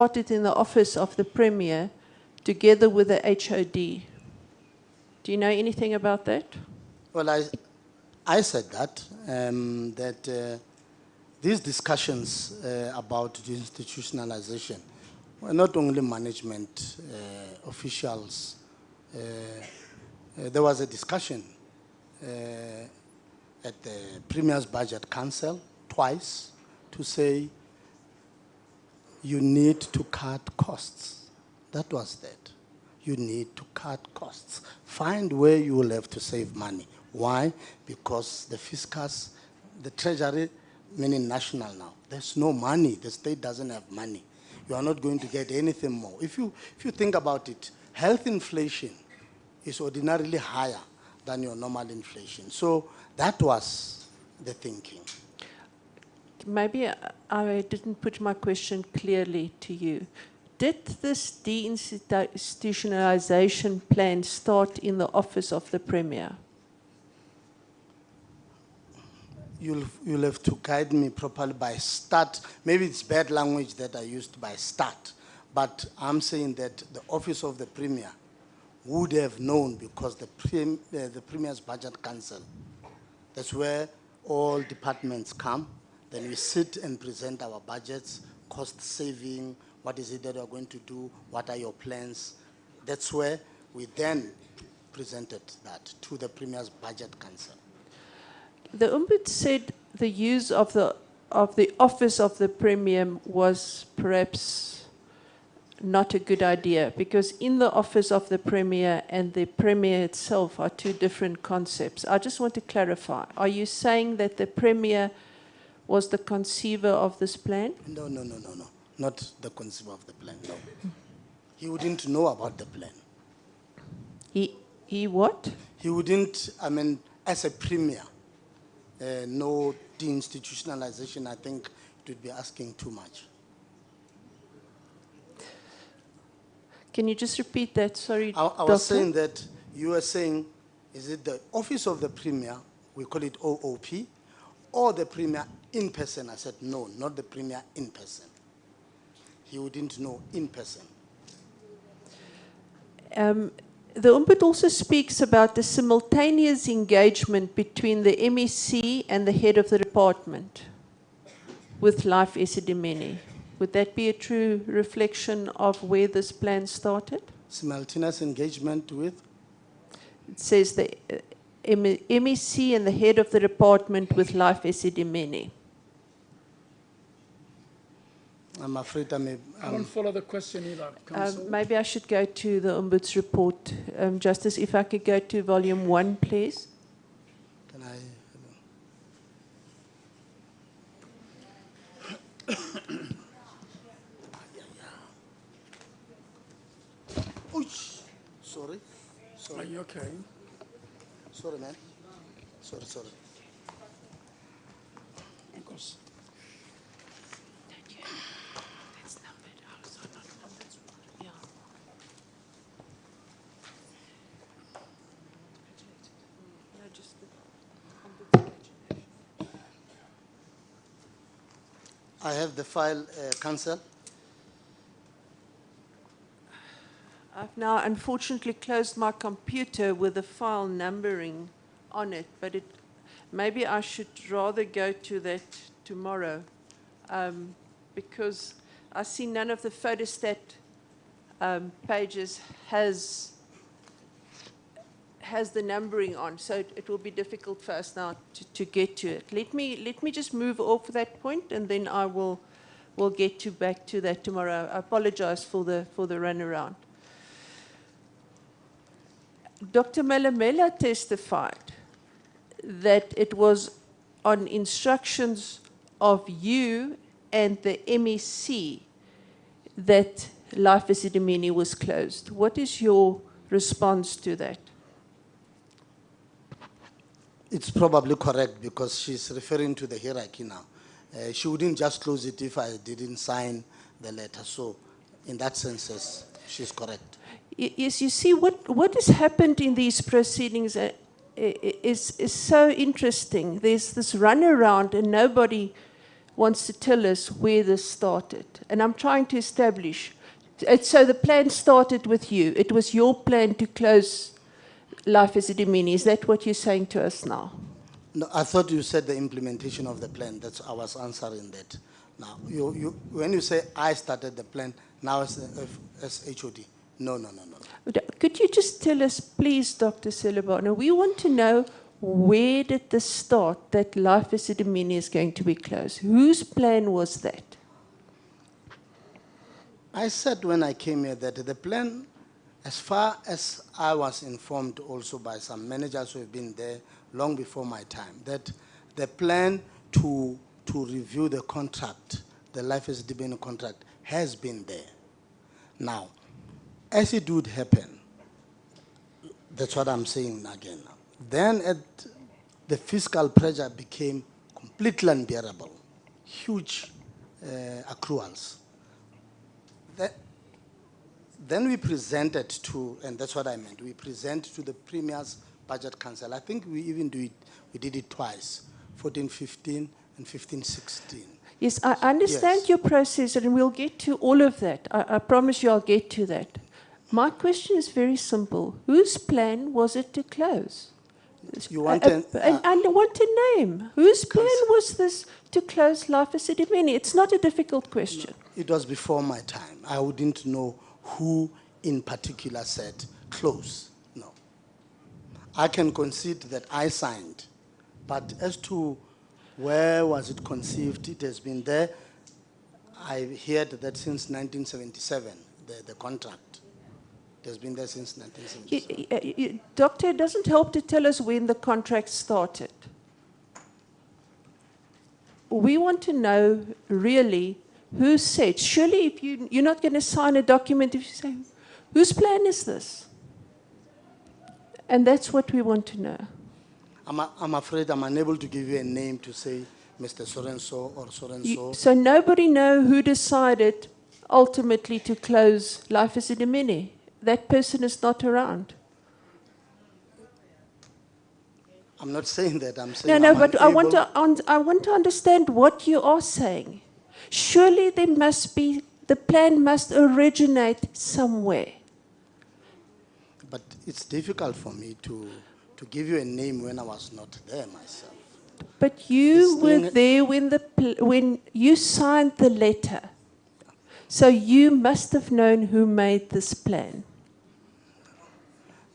started in the office of the Premier together with the HOD. Do you know anything about that? Well, I said that, these discussions about the institutionalization were not only management officials. There was a discussion at the Premier's Budget Council twice to say you need to cut costs. That was that. You need to cut costs. Find where you will have to save money. Why? Because the fiscus, the treasury, meaning national now, there's no money. The state doesn't have money. You are not going to get anything more. If you think about it, health inflation is ordinarily higher than your normal inflation. So that was the thinking. Maybe I didn't put my question clearly to you. Did this deinstitutionalization plan start in the office of the Premier? You'll have to guide me properly by start. Maybe it's bad language that I used by start, but I'm saying that the office of the Premier would have known because the Premier's Budget Council, that's where all departments come. Then we sit and present our budgets, cost saving, what is it that we're going to do, what are your plans. That's where we then presented that to the Premier's Budget Council. The Ombud said the use of the office of the Premier was perhaps not a good idea because in the office of the Premier and the Premier itself are two different concepts. I just want to clarify. Are you saying that the Premier was the conceiver of this plan? No. Not the conceiver of the plan, no. He wouldn't know about the plan. He what? He wouldn't, as a Premier, no deinstitutionalization, I think it would be asking too much. Can you just repeat that? Sorry, I was saying that you were saying, is it the office of the Premier, we call it OOP, or the Premier in person? I said, no, not the Premier in person. He wouldn't know in person. The Ombud also speaks about the simultaneous engagement between the MEC and the head of the department with Life Esidimeni. Would that be a true reflection of where this plan started? Simultaneous engagement with? It says the MEC and the head of the department with Life Esidimeni. I'm afraid I don't follow the question either, Council. Maybe I should go to the Ombuds report. Justice, if I could go to volume 1, please. Can I? Sorry. Are you okay? Sorry, man. Sorry. Of course. I have the file, Council. I've now unfortunately closed my computer with the file numbering on it, but maybe I should rather go to that tomorrow because I see none of the photostat pages has the numbering on, so it will be difficult for us now to get to it. Let me just move off that point, and then I will get back to that tomorrow. I apologize for the runaround. Dr. Malamela testified that it was on instructions of you and the MEC that Life Esidimeni was closed. What is your response to that? It's probably correct because she's referring to the hierarchy now. She wouldn't just close it if I didn't sign the letter. So in that sense, she's correct. Yes, you see, what has happened in these proceedings is so interesting. There's this runaround and nobody wants to tell us where this started. And I'm trying to establish. So the plan started with you. It was your plan to close Life Esidimeni. Is that what you're saying to us now? No, I thought you said the implementation of the plan. That's I was answering that. Now, when you say I started the plan, now it's SHOD. No. Could you just tell us, please, Dr. Selebano, we want to know where did this start that Life Esidimeni is going to be closed? Whose plan was that? I said when I came here that the plan, as far as I was informed also by some managers who have been there long before my time, that the plan to review the contract, the Life Esidimeni contract, has been there. Now, as it would happen, that's what I'm saying again now. Then the fiscal pressure became completely unbearable, huge accruals. Then we presented to, and that's what I meant, we presented to the Premier's Budget Council. I think we did it twice, 14-15 and 15-16. Yes, I understand your process, and we'll get to all of that. I promise you I'll get to that. My question is very simple. Whose plan was it to close? You want and I want a name. Whose plan was this to close Life Esidimeni? It's not a difficult question. No, it was before my time. I wouldn't know who in particular said close. No. I can concede that I signed. But as to where was it conceived, it has been there. I heard that since 1977, the contract. It has been there since 1977. Doctor, it doesn't help to tell us when the contract started. We want to know really who said. Surely if you're not going to sign a document if you say, whose plan is this? And that's what we want to know. I'm afraid I'm unable to give you a name to say Mr. So-and-so or so-and-so. So nobody know who decided ultimately to close Life Esidimeni? That person is not around. I'm not saying that. I'm saying No, but I want to understand what you are saying. Surely there must be, the plan must originate somewhere. But it's difficult for me to give you a name when I was not there myself. But you were there when you signed the letter. So you must have known who made this plan.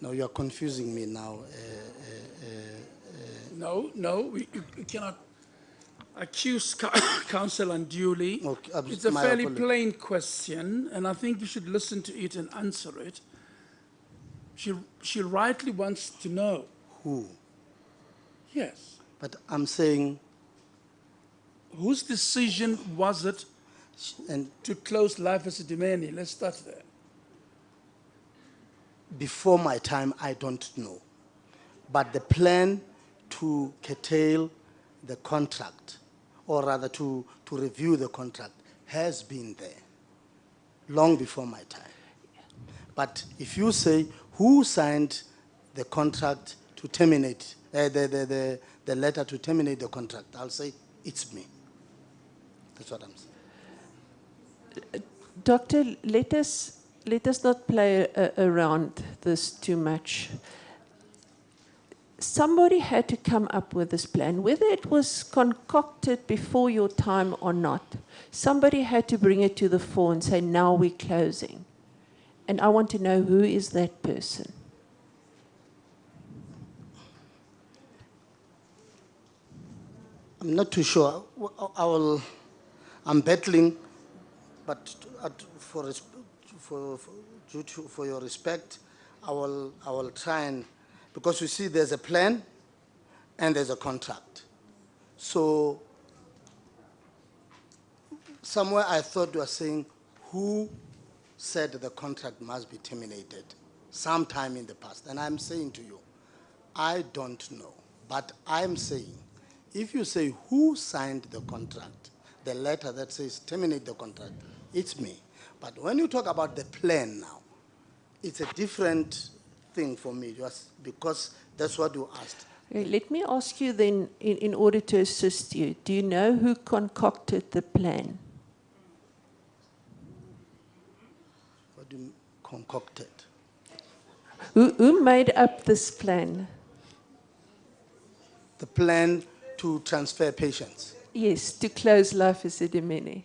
No, you're confusing me now. No, you cannot accuse counsel unduly. Okay, it's a fairly plain question, and I think you should listen to it and answer it. She rightly wants to know. Who? Yes. But I'm saying... Whose decision was it to close Life Esidimeni? Let's start there. Before my time, I don't know. But the plan to curtail the contract, or rather to review the contract, has been there long before my time. But if you say who signed the contract to terminate, the letter to terminate the contract, I'll say it's me. That's what I'm saying. Doctor, let us not play around this too much. Somebody had to come up with this plan, whether it was concocted before your time or not. Somebody had to bring it to the fore and say, now we're closing. And I want to know who is that person. I'm not too sure. I'm battling, but for your respect, I will try and, because you see there's a plan and there's a contract. So somewhere I thought you were saying who said the contract must be terminated sometime in the past. And I'm saying to you, I don't know. But I'm saying, if you say who signed the contract, the letter that says terminate the contract, it's me. But when you talk about the plan now, it's a different thing for me, just because that's what you asked. Okay, let me ask you then, in order to assist you, do you know who concocted the plan? What do you mean concocted? Who made up this plan? The plan to transfer patients. Yes, to close Life Esidimeni.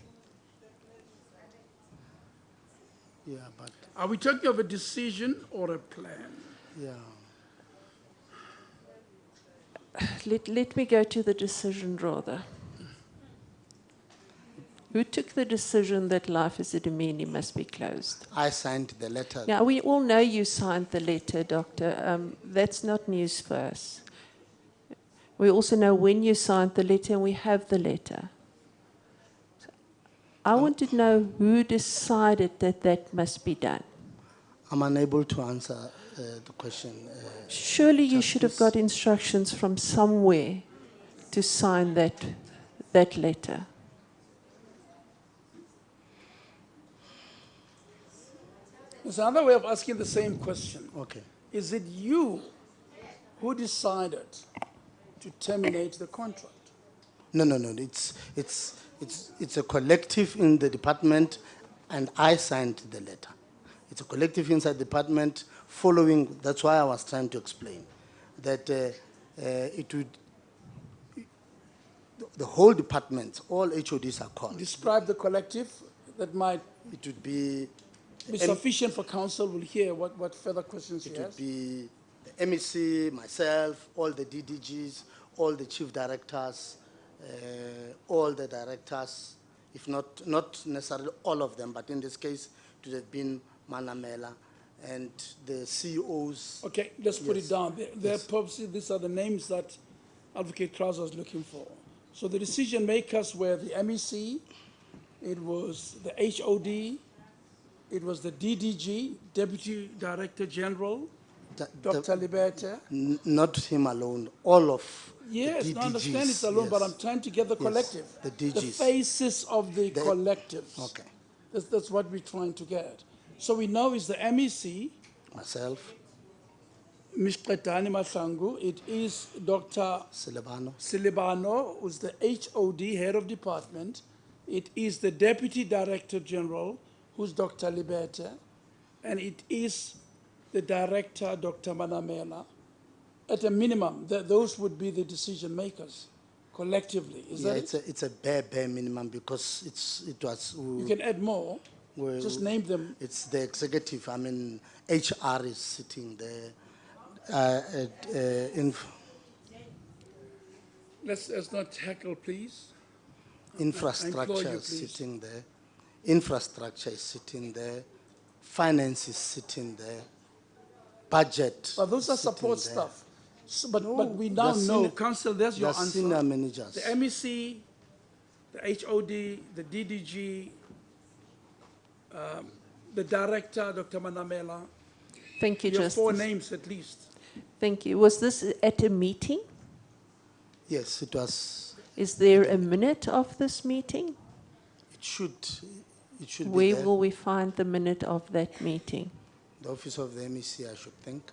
Yeah, but Are we talking of a decision or a plan? yeah. Let me go to the decision rather. Who took the decision that Life Esidimeni must be closed? I signed the letter. Now, we all know you signed the letter, Doctor. That's not news for us. We also know when you signed the letter, and we have the letter. I want to know who decided that that must be done. I'm unable to answer the question. Surely you should have Justice. got instructions from somewhere to sign that letter. There's another way of asking the same question. Okay. Is it you who decided to terminate the contract? No. It's a collective in the department, and I signed the letter. It's a collective inside the department following. That's why I was trying to explain that it would. The whole department, all HODs are called. Describe the collective that might It would be. be sufficient for council. We'll hear what further questions he It would has. be the MEC, myself, all the DDGs, all the chief directors, all the directors, if not necessarily all of them, but in this case, it would have been Manamela and the CEOs. Okay, let's put Yes. it down. They're Yes. purposely, these are the names that Advocate Krause was looking for. So the decision makers were the MEC, it was the HOD, it was the DDG, Deputy Director General, Dr. Liberte. Not him alone, all of Yes, the DDGs. I understand it's alone, but yes. I'm trying to get the collective. the The DGs. faces of the collectives. Okay. That's what we're trying to get. So we know it's the MEC, Myself, Ms. Qetani Mahlangu, it is Dr. Silebano, Silibano, who's the HOD, Head of Department. It is the Deputy Director General, who's Dr. Liberte. And it is the Director, Dr. Manamela. At a minimum, those would be the decision makers collectively. Is yeah, that it? it's a bare minimum because it was. You can add more. Well, Just name them. It's the executive. I mean, HR is sitting there. Let's not tackle, please. I Infrastructure implore you, is please. sitting there. Infrastructure is sitting there. Finance is sitting there. Budget. But those are is sitting support there. staff. So, but No, we now they're know, senior- Council, there's your they're answer. senior managers. The MEC, the HOD, the DDG, the Director, Dr. Manamela. Thank you, Your four Justice. names at least. Thank you. Was this at a meeting? Yes, it was. Is there a minute of this meeting? It should be Where there. will we find the minute of that meeting? The office of the MEC, I should think.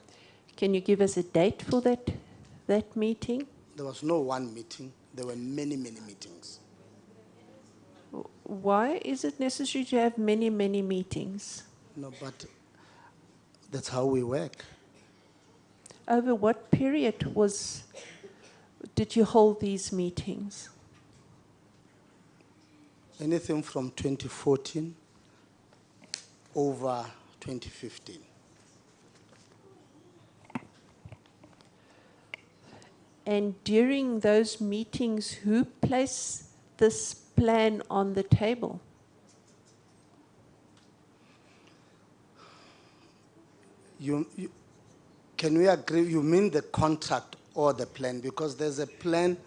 Can you give us a date for that meeting? There was no one meeting. There were many meetings. Why is it necessary to have many meetings? No, but that's how we work. Over what period did you hold these meetings? Anything from 2014 over 2015. And during those meetings, who placed this plan on the table? Can we agree, you mean the contract or the plan? Because there's a plan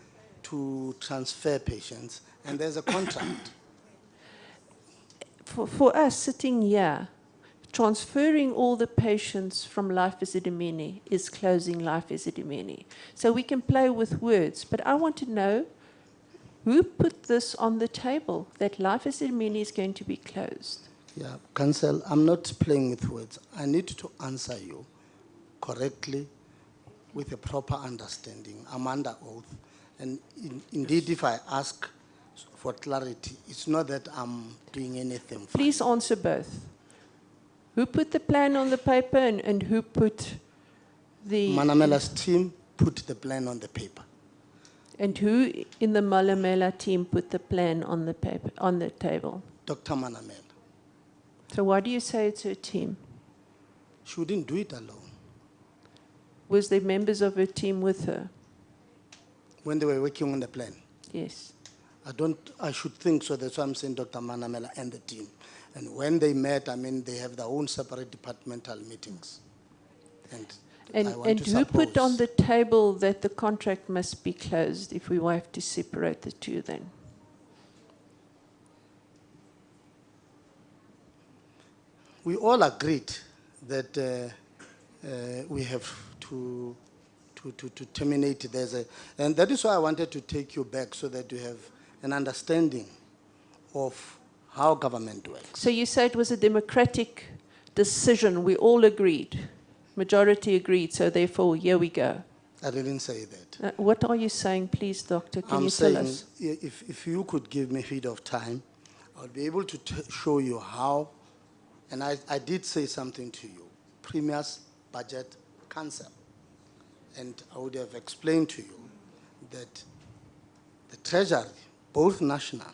to transfer patients and there's a contract. For us sitting here, transferring all the patients from Life Esidimeni is closing Life Esidimeni. So we can play with words, but I want to know who put this on the table, that Life Esidimeni is going to be closed. Yeah, Council, I'm not playing with words. I need to answer you correctly with a proper understanding. I'm under oath. And indeed, if I ask for clarity, it's not that I'm doing anything. Please answer both. Who put the plan on the paper and who put the... Manamela's team put the plan on the paper. And who in the Malamela team put the plan on the paper, on the table? Dr. Manamela. So why do you say it's her team? She wouldn't do it alone. Was there members of her team with her? When they were working on the plan? Yes. I should think so. That's why I'm saying Dr. Manamela and the team. And when they met, I mean, they have their own separate departmental meetings. And who put on the table that the contract must be closed if we have to separate the two then? We all agreed that we have to terminate. And that is why I wanted to take you back so that you have an understanding of how government works. So you say it was a democratic decision. We all agreed. Majority agreed, so therefore, here we go. I didn't say that. What are you saying, please, Doctor? Can I'm you tell saying us? if you could give me a bit of time, I'll be able to show you how, and I did say something to you, Premier's Budget Council. And I would have explained to you that the Treasury, both national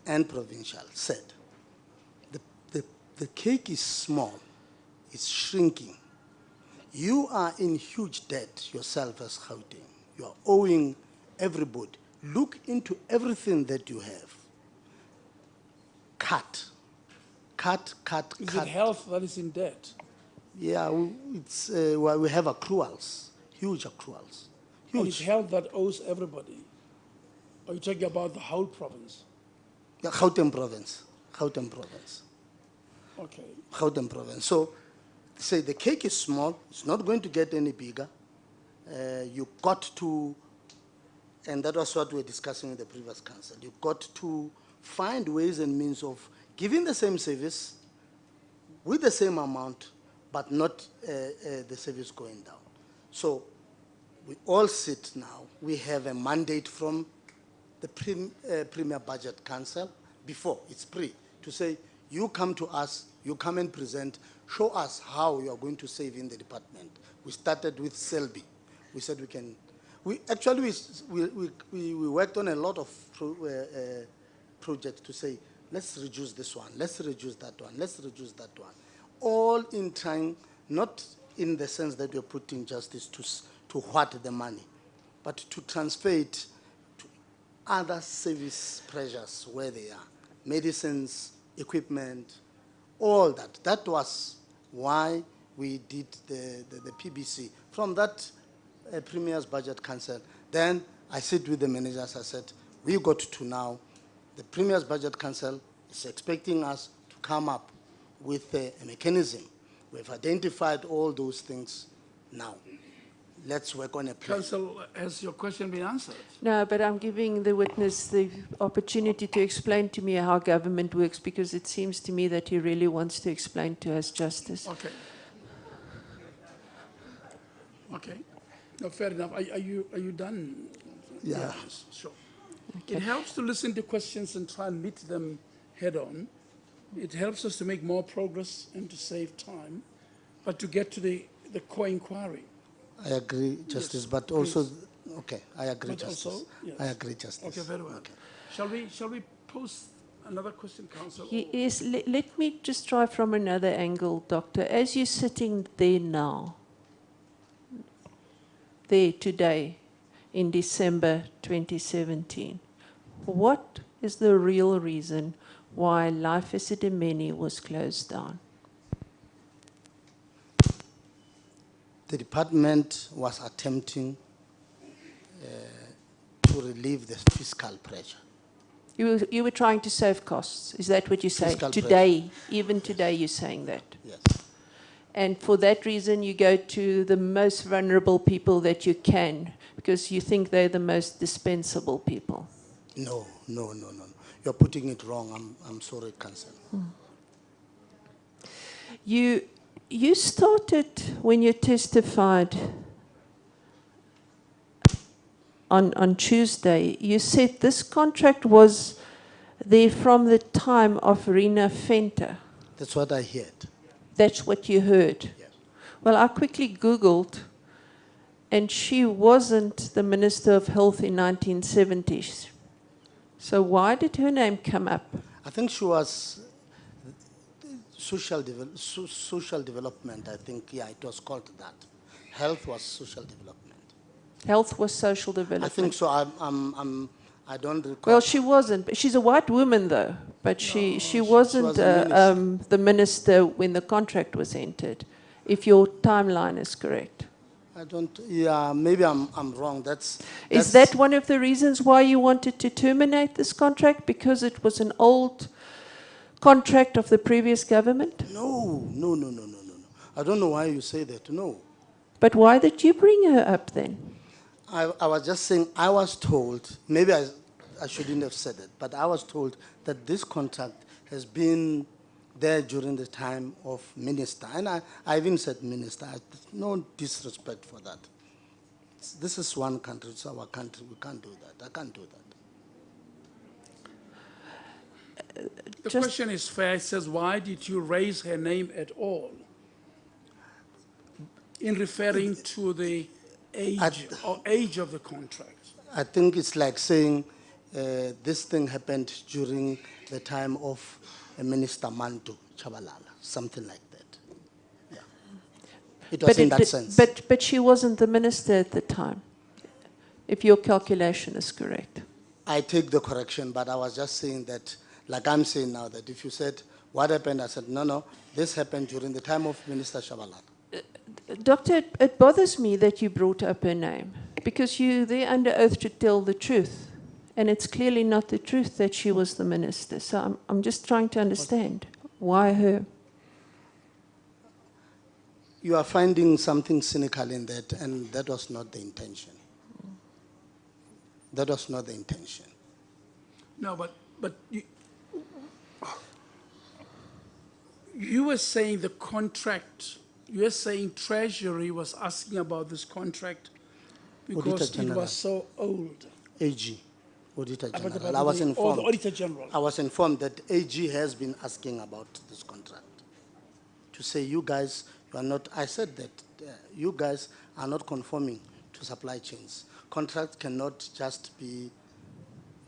and provincial, said the cake is small, it's shrinking. You are in huge debt yourself as Gauteng. You are owing everybody. Look into everything that you have. Cut. Is it health that is in debt? Yeah, it's, well, we have accruals, huge accruals. And it's health that owes everybody. Are you talking about the whole province? Yeah, Gauteng province. Okay. Gauteng province. So, say the cake is small, it's not going to get any bigger. You got to, and that was what we were discussing with the previous council, you got to find ways and means of giving the same service with the same amount, but not the service going down. So we all sit now, we have a mandate from the Premier Budget Council, before it's pre, to say, you come to us, you come and present, show us how you are going to save in the department. We started with Selby. We said we can, we worked on a lot of projects to say, let's reduce this one, let's reduce that one, let's reduce that one. All in trying, not in the sense that we're putting justice to hoard the money, but to transfer it to other service pressures where they are. Medicines, equipment, all that. That was why we did the PBC. From that Premier's Budget Council, then I sit with the managers, I said, we got to now, the Premier's Budget Council is expecting us to come up with a mechanism. We've identified all those things now. Let's work on a plan. Council, has your question been answered? No, but I'm giving the witness the opportunity to explain to me how government works, because it seems to me that he really wants to explain to us justice. Okay. Okay. No, fair enough. Are you done? Yeah. Yes, sure. Okay. It helps to listen to questions and try and meet them head on. It helps us to make more progress and to save time, but to get to the core inquiry. I agree, Justice, yes, but also, please. Okay, I agree, but Justice. Also, yes. I agree, Justice. Okay, very well. Okay. Shall we pose another question, Council? Yes, let me just try from another angle, Doctor. As you're sitting there now, there today, in December 2017, what is the real reason why Life Esidimeni was closed down? The department was attempting to relieve the fiscal pressure. You were trying to save costs. Is that what you say? Fiscal today, pressure. even today, yes. You're saying that? Yes. And for that reason, you go to the most vulnerable people that you can, because you think they're the most dispensable people. No. You're putting it wrong. I'm sorry, Council. You started, when you testified, on Tuesday, you said this contract was there from the time of Rena Venter. That's what I heard. That's what you heard. Yes. Well, I quickly Googled, and she wasn't the Minister of Health in 1970s. So why did her name come up? I think she was social development. I think, yeah, it was called that. Health was social development. Health was social I development. think so. I don't recall. Well, she wasn't. She's a white woman, though, but she wasn't was a minister. the minister when the contract was entered, if your timeline is correct. I don't. Yeah, maybe I'm wrong. Is that one of the reasons why you wanted to terminate this contract? Because it was an old contract of the previous government? No. I don't know why you say that. No. But why did you bring her up then? I was just saying, I was told, maybe I shouldn't have said it, but I was told that this contract has been there during the time of minister. And I even said minister. No disrespect for that. This is one country, it's our country. We can't do that. I can't do that. The question is fair. It says, why did you raise her name at all? In referring to the age of the contract. I think it's like saying this thing happened during the time of Minister Mantu Chabalala, something like that. Yeah. It was in that sense. But she wasn't the minister at the time, if your calculation is correct. I take the correction, but I was just saying that, like I'm saying now, that if you said, what happened? I said, no, this happened during the time of Minister Chabalala. Doctor, it bothers me that you brought up her name, because you're there under oath to tell the truth. And it's clearly not the truth that she was the minister. So I'm just trying to understand. Why her? You are finding something cynical in that, and that was not the intention. That was not the intention. No, but you were saying the contract, you were saying Treasury was asking about this contract because it was so old. AG, Auditor General. I was informed. Oh, the Auditor General. I was informed that AG has been asking about this contract. To say, you guys, you are not, I said that you guys are not conforming to supply chains. Contract cannot just be,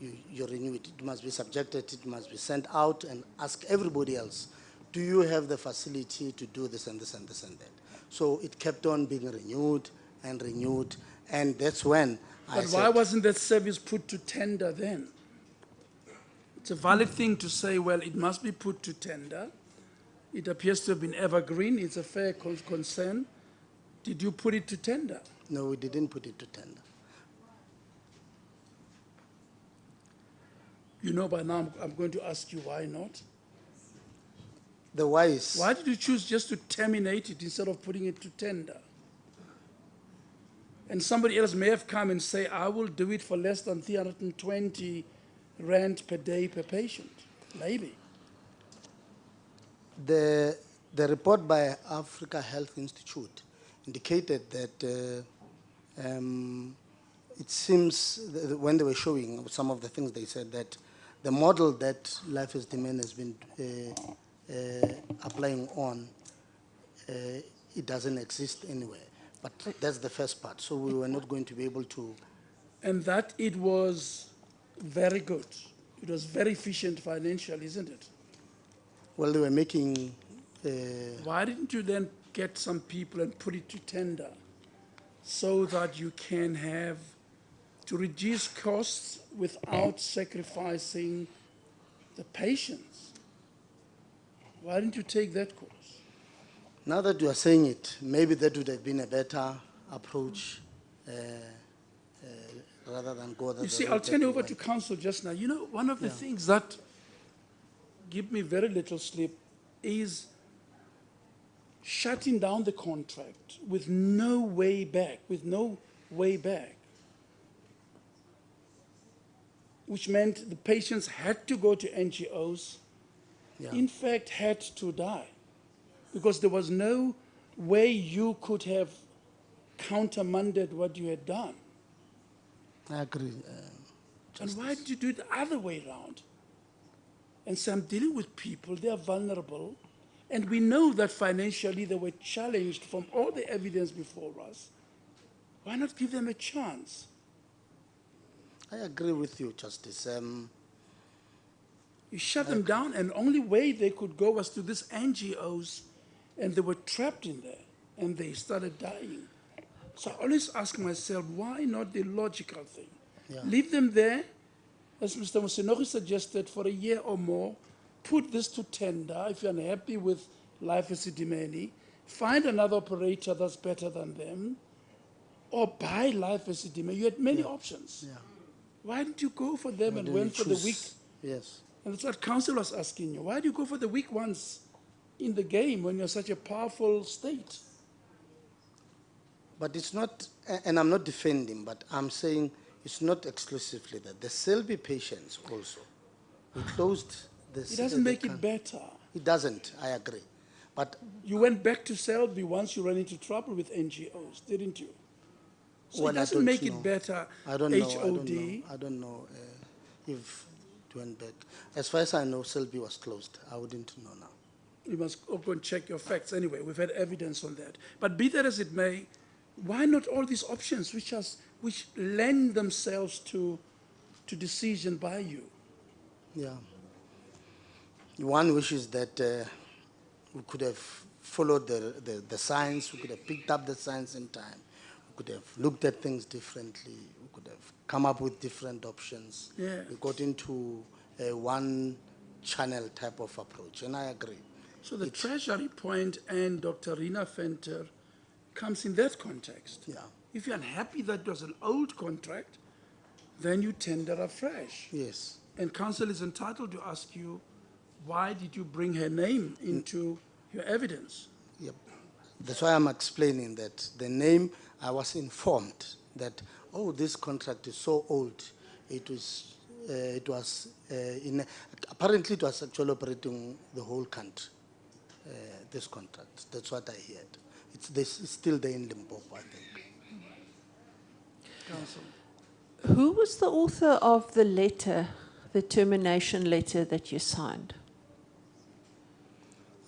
you renew it. It must be subjected, it must be sent out and ask everybody else, do you have the facility to do this and this and this and that? So it kept on being renewed, and that's when I said... But why wasn't that service put to tender then? It's a valid thing to say, well, it must be put to tender. It appears to have been evergreen. It's a fair concern. Did you put it to tender? No, we didn't put it to tender. You know by now I'm going to ask you why not. The why is... Why did you choose just to terminate it instead of putting it to tender? And somebody else may have come and say, I will do it for less than 320 rand per day per patient. Maybe. The report by Africa Health Institute indicated that it seems, when they were showing some of the things, they said that the model that Life Esidimeni has been applying on, it doesn't exist anywhere. But that's the first part. So we were not going to be able to... And that it was very good. It was very efficient financially, isn't it? Well, they were making... Why didn't you then get some people and put it to tender so that you can have to reduce costs without sacrificing the patients? Why didn't you take that course? Now that you are saying it, maybe that would have been a better approach rather than go that. You see, I'll turn you over to counsel just now. You know, one of the things that give me very little sleep is shutting down the contract with no way back, which meant the patients had to go to NGOs, in fact had to die, because there was no way you could have countermanded what you had done. I agree. And why did you do it the other way around? And so I'm dealing with people, they are vulnerable, and we know that financially they were challenged from all the evidence before us. Why not give them a chance? I agree with you, Justice. You shut them down, and the only way they could go was to these NGOs, and they were trapped in there, and they started dying. So I always ask myself, why not the logical thing? Yeah. Leave them there, as Mr. Musenogi suggested, for a year or more, put this to tender if you're unhappy with Life Esidimeni, find another operator that's better than them, or buy Life Esidimeni. You had many options. Yeah. Why didn't you go for them Why and don't went you for the choose? weak? Yes. And that's what council was asking you. Why do you go for the weak ones in the game when you're such a powerful state? But it's not, and I'm not defending, but I'm saying it's not exclusively that. The SABC patients also. We closed the It doesn't make it better. It doesn't, I agree. But You went back to Selby once you ran into trouble with NGOs, didn't you? So well, it I doesn't don't make know. it better, I don't know. HOD. I don't know if it went back. As far as I know, SABC was closed. I wouldn't know now. You must go and check your facts. Anyway, we've had evidence on that. But be that as it may, why not all these options which lend themselves to decision by you? Yeah. One wish is that we could have followed the science, we could have picked up the science in time, we could have looked at things differently, we could have come up with different options. Yeah. We got into a one-channel type of approach, and I agree. So the Treasury point and Dr. Rina Venter comes in that context. Yeah. If you're unhappy that it was an old contract, then you tender afresh. Yes. And council is entitled to ask you, why did you bring her name into your evidence? Yep. That's why I'm explaining that the name, I was informed that, oh, this contract is so old. Apparently it was actually operating the whole country, this contract. That's what I heard. It's still there in Limpopo, I think. Council. Who was the author of the letter, the termination letter that you signed?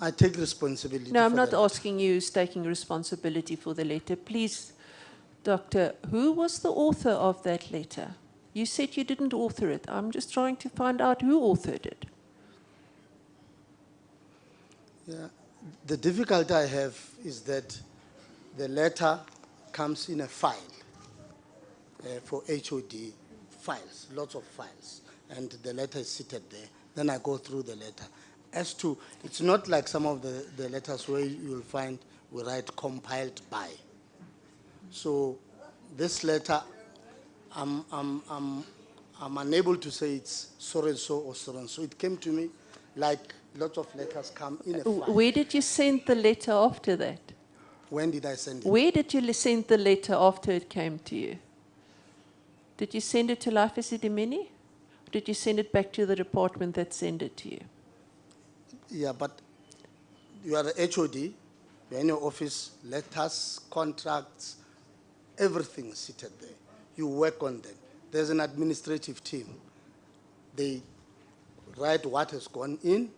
I take responsibility. No, I'm for not that. asking you who's taking responsibility for the letter. Please, Doctor, who was the author of that letter? You said you didn't author it. I'm just trying to find out who authored it. Yeah. The difficulty I have is that the letter comes in a file for HOD files, lots of files, and the letter is seated there. Then I go through the letter. As to, it's not like some of the letters where you'll find we write compiled by. So this letter, I'm unable to say it's so and so or so and so. It came to me like lots of letters come in a file. Where did you send the letter after that? When did I send it? Where did you send the letter after it came to you? Did you send it to Life Esidimeni? Or did you send it back to the department that sent it to you? Yeah, but you are the HOD, you're in your office, letters, contracts, everything is seated there. You work on them. There's an administrative team. They write what has gone in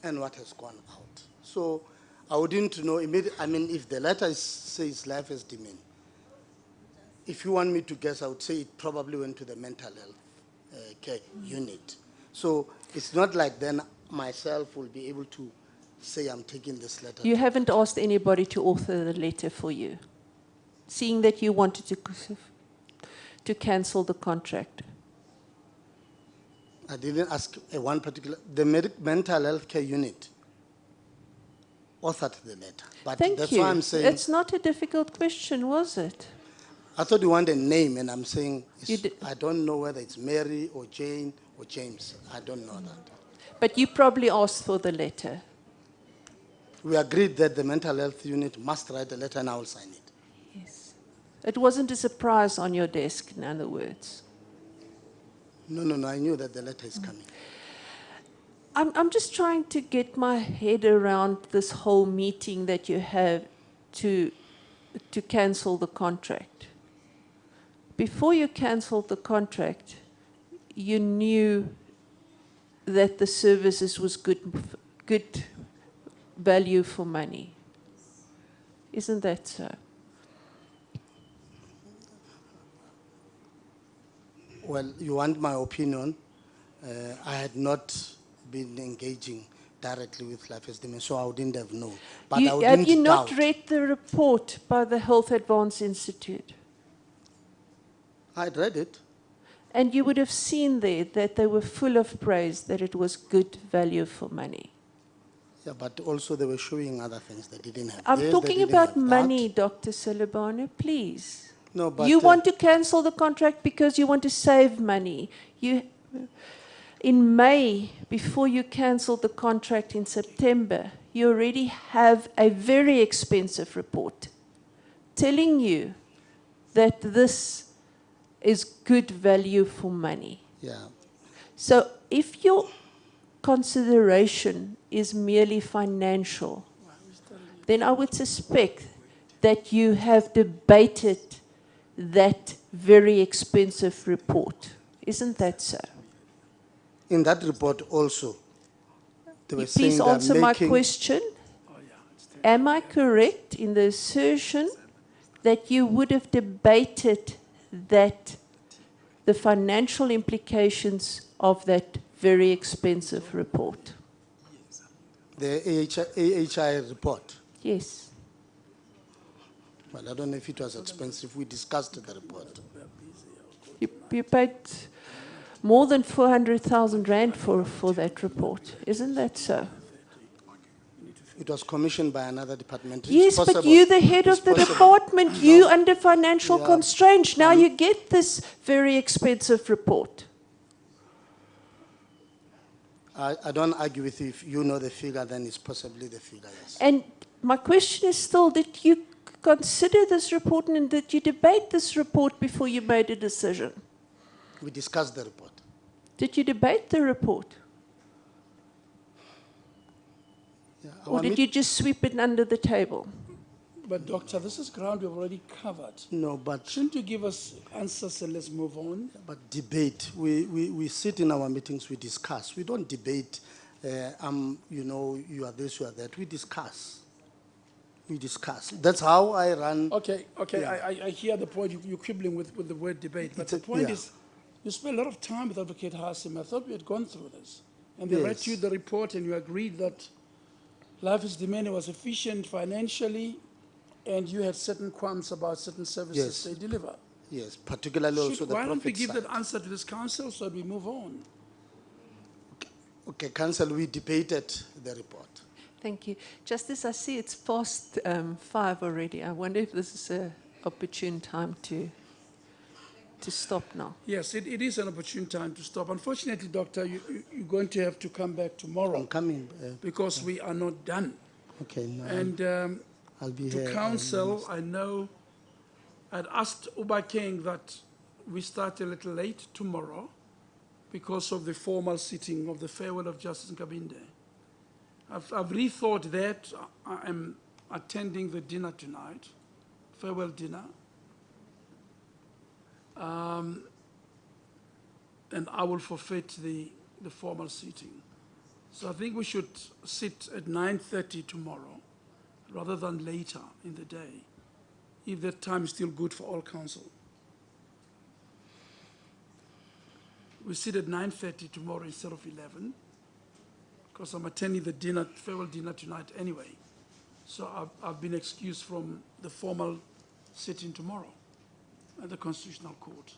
and what has gone out. So I wouldn't know immediately. I mean, if the letter says Life Esidimeni, if you want me to guess, I would say it probably went to the mental health care unit. So it's not like then myself will be able to say I'm taking this letter. You haven't asked anybody to author the letter for you, seeing that you wanted to cancel the contract. I didn't ask one particular, the mental health care unit authored the letter. But Thank that's you. why I'm saying, It's not a difficult question, was it? I thought you want a name, and I'm saying, You did- I don't know whether it's Mary or Jane or James. I don't know that. But you probably asked for the letter. We agreed that the mental health unit must write a letter and I will sign it. Yes. It wasn't a surprise on your desk, in other words. No, I knew that the letter is coming. I'm just trying to get my head around this whole meeting that you have to cancel the contract. before you cancelled the contract, you knew that the services was good value for money. Isn't that so? Well, you want my opinion. I had not been engaging directly with Life Esidimeni, so I wouldn't have known. But I wouldn't Have you not doubt. read the report by the Health Advance Institute? I'd read it. And you would have seen there that they were full of praise, that it was good value for money. Yeah, but also they were showing other things they didn't have. I'm this, they talking didn't about have that. money, Dr. Silibane, please. No, but You want to cancel the contract because you want to save money. In May, before you cancelled the contract in September, you already have a very expensive report telling you that this is good value for money. Yeah. So if your consideration is merely financial, then I would suspect that you have debated that very expensive report. Isn't that so? In that report also, they were Please saying answer they're my making... question. Am I correct in the assertion that you would have debated that the financial implications of that very expensive report? The AHI report. Yes. Well, I don't know if it was expensive. We discussed the report. You paid more than 400,000 rand for that report. Isn't that so? It was commissioned by another department. It's Yes, but possible. you're the head It's of the possible. department. You under financial Yeah. constraints. Now you get this very expensive report. I don't argue with you. If you know the figure, then it's possibly the figure, yes. And my question is still, did you consider this report and did you debate this report before you made a decision? We discussed the report. Did you debate the report? Yeah, Or did you just sweep it under the table? But doctor, this is ground we've already covered. No, but Shouldn't you give us answers and let's move on? debate. We sit in our meetings, we discuss. We don't debate, you know, you are this, you are that. We discuss. We discuss. That's how I run. Okay, Yeah. I hear the point. You're quibbling with the word debate. But It's the a- point yeah. is, you spent a lot of time with Advocate Hasim. I thought we had gone through this. And they read Yes. you the report and you agreed that Life Esidimeni was efficient financially and you had certain qualms about certain services Yes. they deliver. Yes, particularly also the Why don't we profit give side. that answer to this council so that we move on? Okay, Council, we debated the report. Thank you. Justice, I see it's past 5 already. I wonder if this is an opportune time to stop now. Yes, it is an opportune time to stop. Unfortunately, Doctor, you're going to have to come back tomorrow I'm coming. because we are not done. Okay, no, And I'll be to here. council, I know I'd asked Uba King that we start a little late tomorrow because of the formal sitting of the farewell of Justice Nkabinde. I've rethought that. I am attending the dinner tonight, farewell dinner. And I will forfeit the formal seating. So I think we should sit at 9:30 tomorrow rather than later in the day, if that time is still good for all council. We sit at 9:30 tomorrow instead of 11, because I'm attending the dinner, farewell dinner tonight anyway. So I've been excused from the formal sitting tomorrow at the Constitutional Court.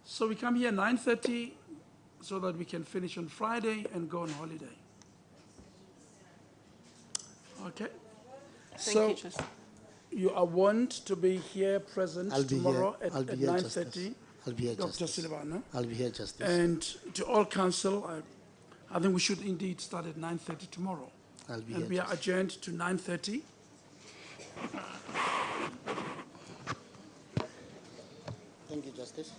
So we come here 9:30 so that we can finish on Friday and go on holiday. Okay? Thank you, Justice. You are warned to be here present I'll be tomorrow here. I'll be at here, 9:30. I'll be here, Dr. Justice. Silibane. I'll be here, Justice. And to all council, I think we should indeed start at 9:30 tomorrow. I'll be And here, we are Justice. adjourned to 9:30. Thank you, Justice.